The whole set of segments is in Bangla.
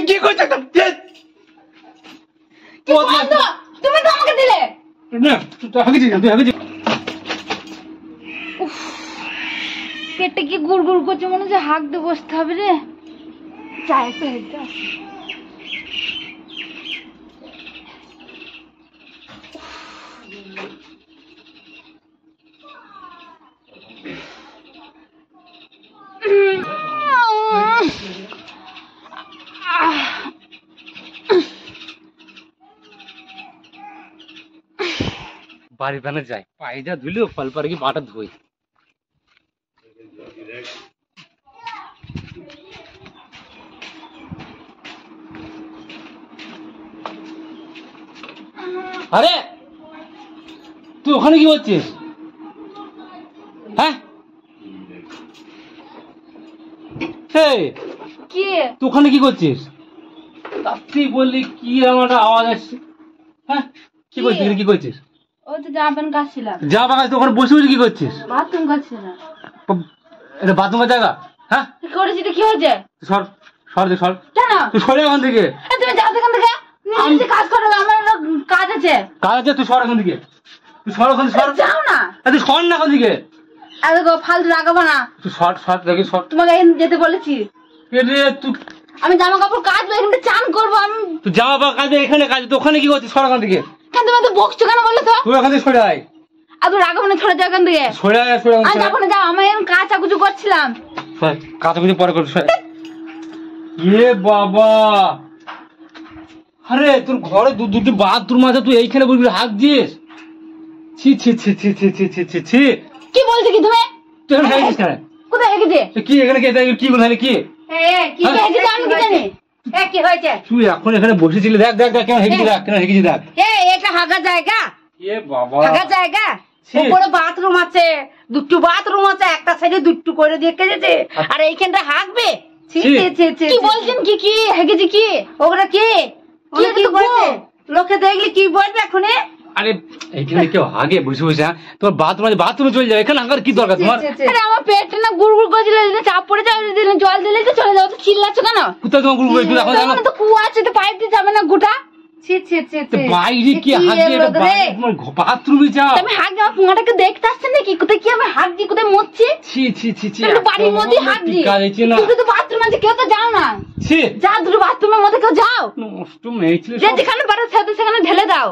কি করছো তুমি তো আমাকে দিলে পেটে কি গুড় গুড় করছে, মনে হচ্ছে হাঁক দিয়ে বসতে হবে রে। চায় তো এটা বাড়ি বানে যায় পায়টা ধুলেও ফল পরে কি বাটা ধুই। আরে তুই ওখানে কি করছিস? হ্যাঁ কি তুই ওখানে কি করছিস? তুই বললি কি আমার আওয়াজ আসছে? হ্যাঁ কি করছিস? কি করছিস? ওই তো জামা প্যান্ট কাচ্ছিলাম। জামা প্যান্ট ওখানে বসে বসে কি করছিস? বাথরুম কাচ্ছিলাম। এটা বাথরুমের জায়গা? হ্যাঁ করেছি তো কি হয়েছে? সর সর দে সর। কেন তুই সরে এখান থেকে। তুমি যাও এখান থেকে, নিজে কাজ করো, আমার কাজ আছে। কাজ আছে? তুই সর এখান থেকে, তুই সর ওখান থেকে, সর। যাও না, তুই সর না এখান থেকে। ফালতু রাগাবো না। তুই সর সর দেখি সর। তোমাকে যেতে বলেছি। তুই আমি জামা কাপড় কাচবো, এখানে চান করবো আমি। তুই জামা কাপড় কাজে এখানে কাজ, তুই ওখানে কি করছিস? সর এখান থেকে। কেন তুমি তো বকছো কেন বলো তো? তুই এখান থেকে সরে আয়। আর তুই রাগাবো না, ছড়ে যাও এখান থেকে। সরে আয় সরে আয়। যাবো না, যাও, আমি এখন কাঁচা কুচু করছিলাম। কাঁচা কুচু পরে করছিস। এ বাবা, আরে তোর ঘরে দুটো বাথরুম আছে, তুই এইখানে বলবি হাত দিস? ছি ছি ছি ছি ছি ছি ছি ছি ছি। কি বলছো কি তুমি? তুই এখানে হেগেছিস কেন? কোথায় হেগেছে? কি এখানে কি বললি? কি কি হেগেছে আমি কি জানি? কি হয়েছে? তুই এখন এখানে বসেছিলি, দেখ দেখ দেখ কেমন হেগেছি, দেখ কেমন হেগেছি দেখ। এটা হাগা জায়গা? এ বাবা, হাগা জায়গা? উপরে বাথরুম আছে, দুটো বাথরুম আছে, একটা সাইডে দুটো করে দিয়ে কেটেছে, আর এইখানটা হাগবে? কি বলছেন? কি কি হেগেছে? কি ওগুলা? কি কি বলছে? লোকে দেখলে কি বলবে এখন? আরে এইখানে কেউ হাগে বসে বসে? তোমার বাথরুমে চলে যাও, এখানে হাগার কি দরকার তোমার? আরে আমার পেটটা না গুড় গুড় করছিল, চাপ পড়ে যাও, জল দিলে তো চলে যাও, তো চিল্লাচ্ছ কেন? কোথায় তোমার গুড় গুড়? এখন জানো তো কুয়া আছে, তো পাইপ দিয়ে যাবে না গুটা? বাইরে কি হাগে? বাথরুমে যাও। আমি হাগ আমার পুঙাটাকে দেখতে আসছেন নাকি? কোথায় কি আমি হাগছি, কোথায় মরছি? ছি ছি ছি ছি, বাড়ির মধ্যে হাগছি, কিন্তু তো বাথরুম আছে, কেউ তো যাও না। ছি, যা দুটো বাথরুমের মধ্যে কেউ যাও, নষ্ট মেয়ে ছিল। যেখানে পারো সেখানে ঢেলে দাও।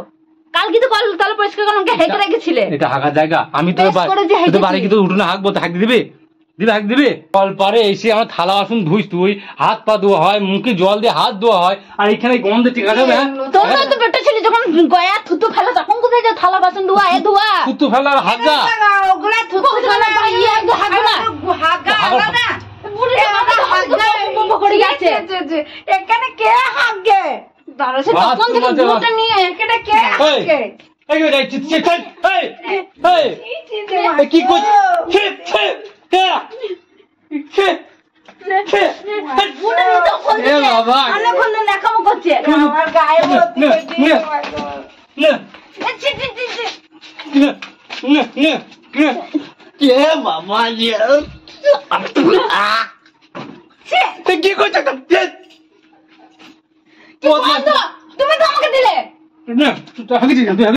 কালকে তো তাহলে পরিষ্কার করে আমাকে হেঁটে রেখেছিলে। এটা হাগা জায়গা? আমি তো বাড়ি কি তো উঠোনে হাগবো? তো হাগ দিবে? হাগ দিবে? কল পারে এসে আমার থালা বাসন ধুইস, তুই হাত পা ধোয়া হয়, মুখে জল দিয়ে হাত ধোয়া হয়, আর এখানে গন্ধে ঠিক আছে? তোমরা তো পেটে ছিল যখন গয়া থুতু ফেলা, তখন কোথায় যাও থালা বাসন ধোয়া? এ ধোয়া থুতু ফেলা আর হাগা? ওগুলা থুতু ফেলা হাগা না, এখানে কে হাগে? নিয়ে এখানে কে হাগে? কি করছিস? দেখাবো করছে আমার গায়ে বাবা, কি করছো? তুমি তো আমাকে দিলে।